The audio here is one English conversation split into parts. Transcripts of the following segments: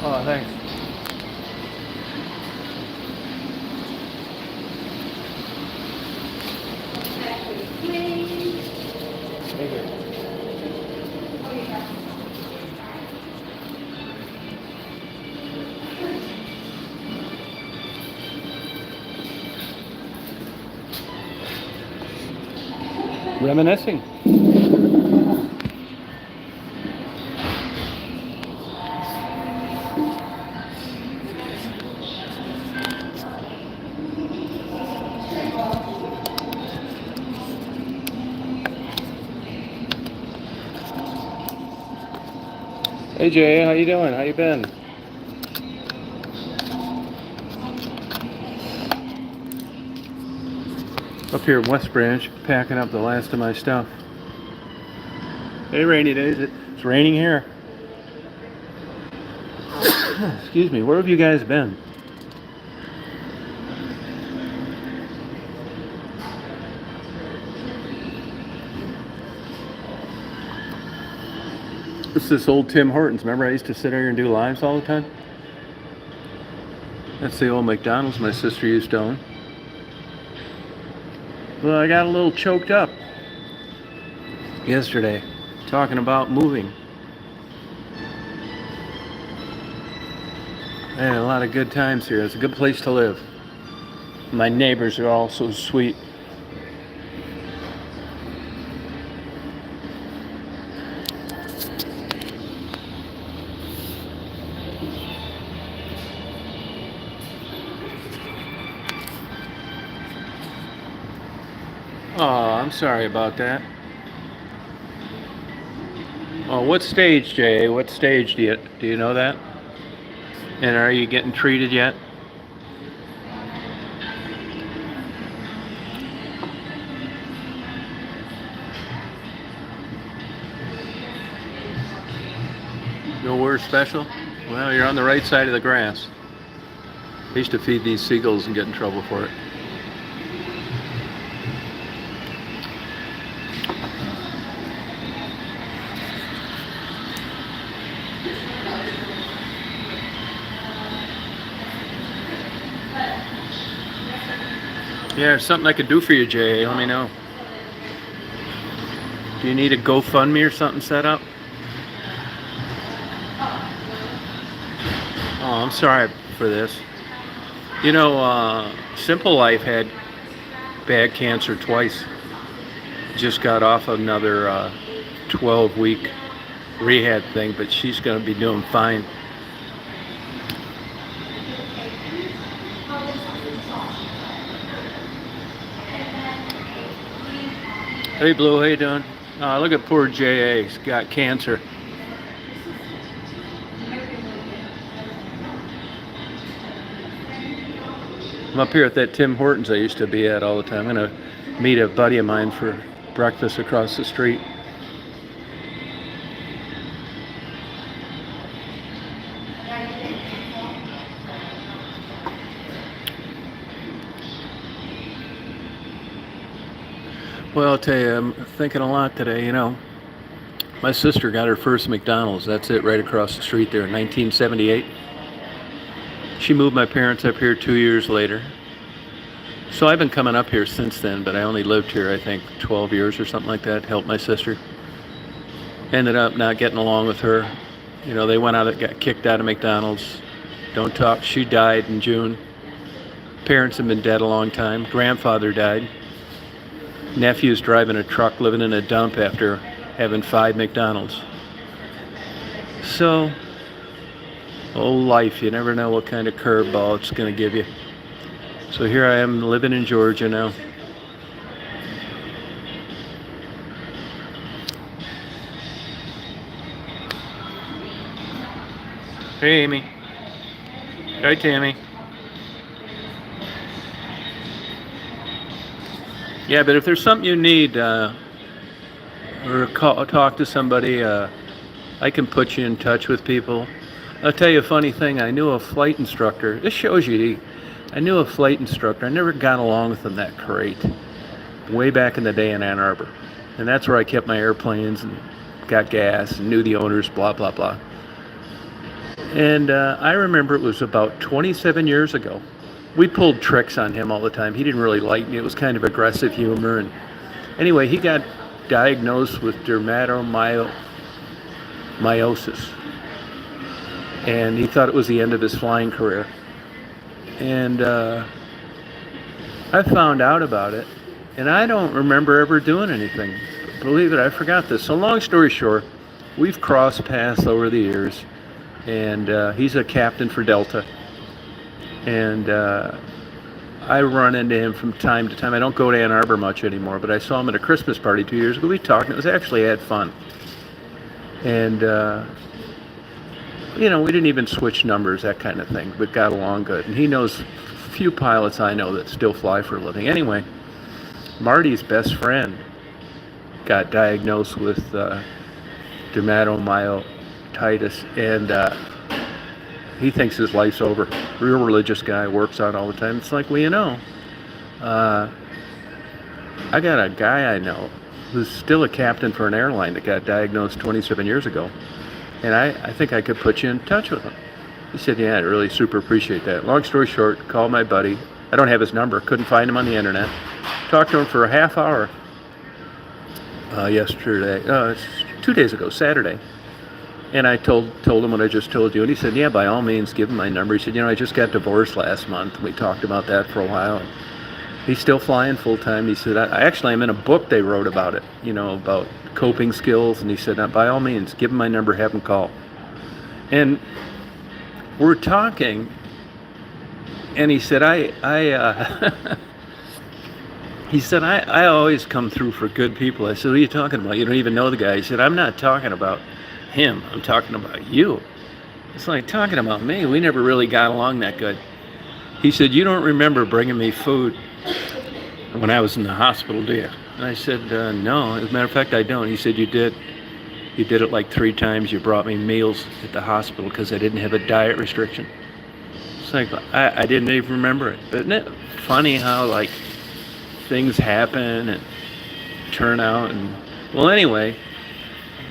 Oh, thanks. Thank you. Reminiscing. Hey Jay, how you doing? How you been? Up here in West Branch, packing up the last of my stuff. Hey, rainy days. It's raining here. Excuse me. Where have you guys been? It's this old Tim Hortons. Remember, I used to sit here and do lives all the time. That's the old McDonald's my sister used to own. Well, I got a little choked up yesterday talking about moving. I had a lot of good times here. It's a good place to live. My neighbors are all so sweet. Oh, I'm sorry about that. Oh, what stage, Jay? What stage do you know that? And are you getting treated yet? Nowhere special? Well, you're on the right side of the grass. I used to feed these seagulls and get in trouble for it. Yeah, there's something I could do for you, Jay. Let me know. Do you need a GoFundMe or something set up? Oh, I'm sorry for this. You know, Simple Life had bad cancer twice. Just got off another 12-week rehab thing, but she's going to be doing fine. Hey, Blue, how you doing? Look at poor J.A. He's got cancer. I'm up here at that Tim Hortons I used to be at all the time. I'm going to meet a buddy of mine for breakfast across the street. Well, I'll tell you, I'm thinking a lot today. You know, my sister got her first McDonald's. That's it, right across the street there in 1978. She moved my parents up here 2 years later. So I've been coming up here since then, but I only lived here, I think, 12 years or something like that, helped my sister. Ended up not getting along with her. You know, they went out, got kicked out of McDonald's. Don't talk. She died in June. Parents have been dead a long time. Grandfather died. Nephew's driving a truck, living in a dump after having 5 McDonald's. So, old life, you never know what kind of curveball it's going to give you. So here I am living in Georgia now. Hey, Amy. Hi, Tammy. Yeah, but if there's something you need, or talk to somebody, I can put you in touch with people. I'll tell you a funny thing. I knew a flight instructor. This shows you, I knew a flight instructor. I never got along with him that great. Way back in the day in Ann Arbor. And that's where I kept my airplanes and got gas and knew the owners, blah, blah, blah. And I remember it was about 27 years ago. We pulled tricks on him all the time. He didn't really like me. It was kind of aggressive humor. And anyway, he got diagnosed with dermatomyositis. And he thought it was the end of his flying career. And I found out about it. And I don't remember ever doing anything. Believe it, I forgot this. So long story short, we've crossed paths over the years. And he's a captain for Delta. And I run into him from time to time. I don't go to Ann Arbor much anymore, but I saw him at a Christmas party 2 years ago. We talked, and it was actually, I had fun. And, we didn't even switch numbers, that kind of thing, but got along good. And he knows a few pilots I know that still fly for a living. Anyway, Marty's best friend got diagnosed with dermatomyositis, and he thinks his life's over. Real religious guy, works out all the time. It's like, well, I got a guy I know who's still a captain for an airline that got diagnosed 27 years ago, and I think I could put you in touch with him. He said, yeah, I really super appreciate that. Long story short, called my buddy. I don't have his number. Couldn't find him on the internet. Talked to him for a half hour yesterday. It's 2 days ago, Saturday. And I told him what I just told you. And he said, yeah, by all means, give him my number. He said, I just got divorced last month. We talked about that for a while. And he's still flying full time. He said, I'm in a book they wrote about it, about coping skills. And he said, by all means, give him my number, have him call. And we're talking. And he said, he said, I always come through for good people. I said, what are you talking about? You don't even know the guy. He said, I'm not talking about him. I'm talking about you. It's like talking about me. We never really got along that good. He said, you don't remember bringing me food when I was in the hospital, do you? And I said, no. As a matter of fact, I don't. He said, you did. You did it like 3 times. You brought me meals at the hospital because I didn't have a diet restriction. It's like, I didn't even remember it. But isn't it funny how, things happen and turn out? And well, anyway,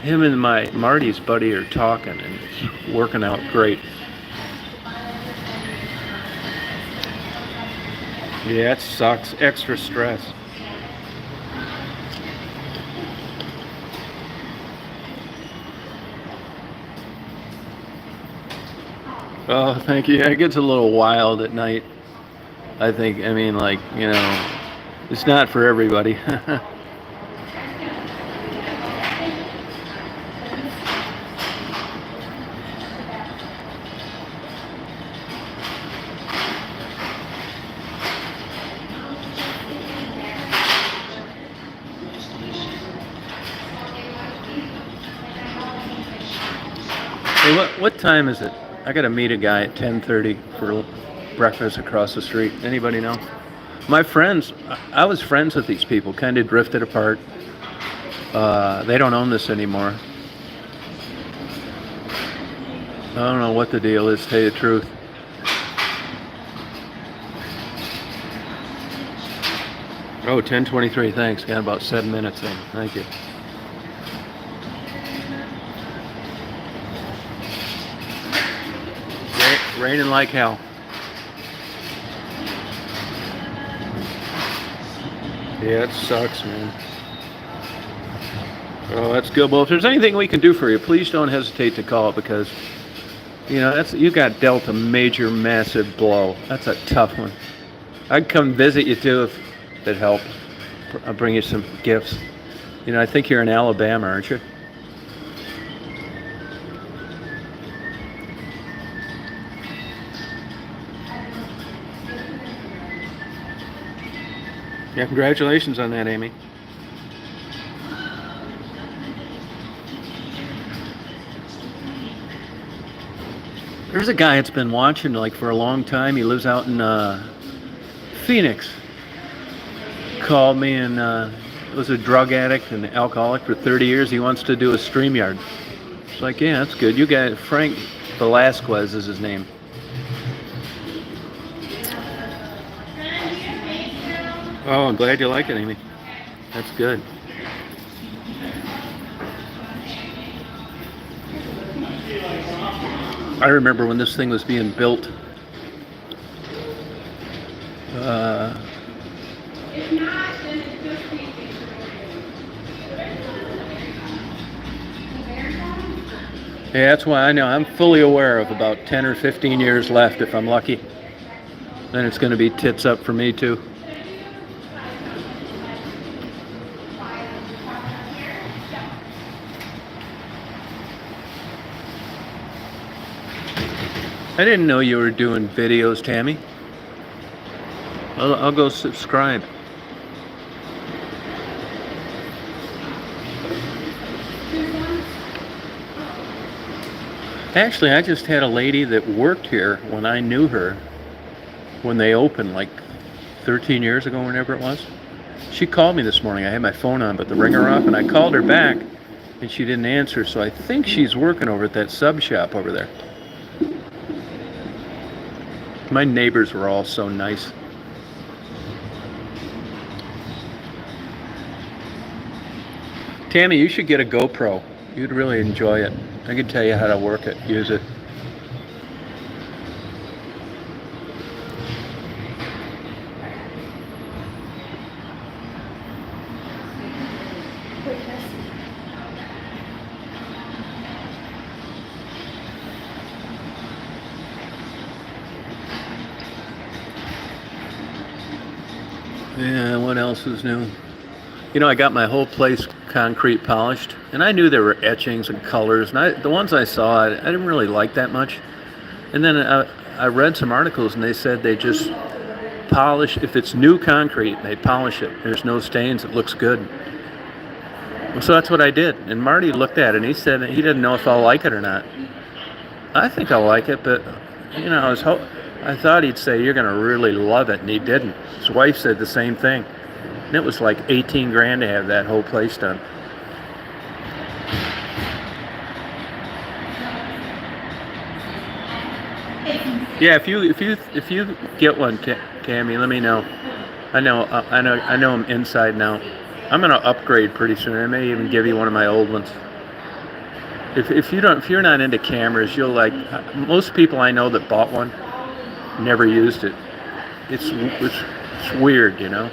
him and my Marty's buddy are talking, and it's working out great. Yeah, it sucks. Extra stress. Oh, thank you. Yeah, it gets a little wild at night. I think, it's not for everybody. Hey, what time is it? I got to meet a guy at 10:30 for breakfast across the street. Anybody know? My friends, I was friends with these people, kind of drifted apart. They don't own this anymore. I don't know what the deal is, to tell you the truth. Oh, 10:23, thanks. Got about 7 minutes in. Thank you. Raining like hell. Yeah, it sucks, man. Oh, that's good. Well, if there's anything we can do for you, please don't hesitate to call, because you got dealt a major, massive blow. That's a tough one. I'd come visit you too if it helped. I'll bring you some gifts. I think you're in Alabama, aren't you? Yeah, congratulations on that, Amy. There's a guy that's been watching for a long time. He lives out in Phoenix. Called me and was a drug addict and alcoholic for 30 years. He wants to do a StreamYard. It's like, yeah, that's good. You got Frank Velasquez is his name. Oh, I'm glad you like it, Amy. That's good. I remember when this thing was being built. Uh, yeah, that's why I know I'm fully aware of about 10 or 15 years left if I'm lucky. Then it's going to be tits up for me too. I didn't know you were doing videos, Tammy. I'll go subscribe. Actually, I just had a lady that worked here when I knew her, when they opened like 13 years ago, whenever it was. She called me this morning. I had my phone on, but the ringer off, and I called her back, and she didn't answer, so I think she's working over at that sub shop over there. My neighbors were all so nice. Tammy, you should get a GoPro. You'd really enjoy it. I can tell you how to work it, use it. Yeah, what else is new? You know, I got my whole place concrete polished, and I knew there were etchings and colors, and the ones I saw, I didn't really like that much. And then I read some articles, and they said they just polish, if it's new concrete, they polish it. There's no stains, it looks good. So that's what I did. And Marty looked at it, and he said he didn't know if I'll like it or not. I think I'll like it, but, you know, I thought he'd say, you're going to really love it, and he didn't. His wife said the same thing. And it was like 18 grand to have that whole place done. Yeah, if you get one, Tammy, let me know. I know him inside now. I'm gonna upgrade pretty soon. I may even give you one of my old ones. If you're not into cameras, you'll like. Most people I know that bought one never used it. It's weird, you know.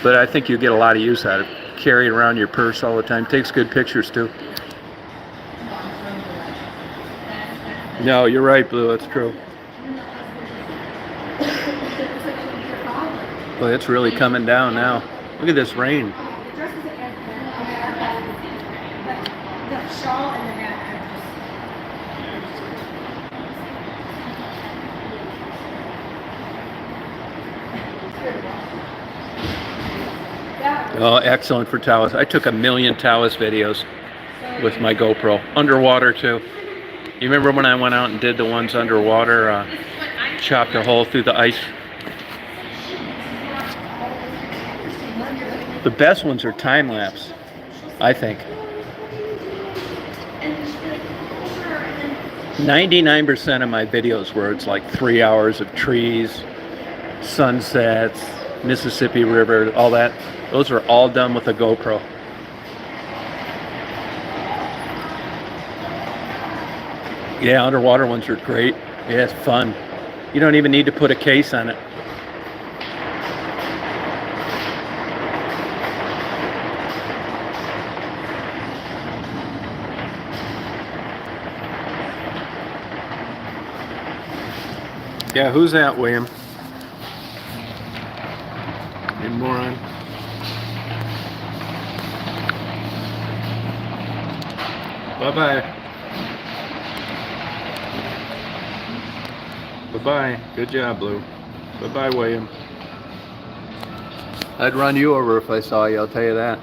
But I think you get a lot of use out of it. Carry it around your purse all the time. Takes good pictures too. No, you're right, Blue. It's true. Well, it's really coming down now. Look at this rain. Oh, excellent for Taoist. I took 1 million Taoist videos with my GoPro. Underwater, too. You remember when I went out and did the ones underwater, chopped a hole through the ice? The best ones are time-lapse, I think. 99% of my videos where it's like 3 hours of trees, sunsets, Mississippi River, all that. Those are all done with a GoPro. Yeah, underwater ones are great. Yeah, it's fun. You don't even need to put a case on it. Yeah, who's that, William? You moron. Bye-bye. Bye-bye. Good job, Blue. Bye-bye, William. I'd run you over if I saw you, I'll tell you that.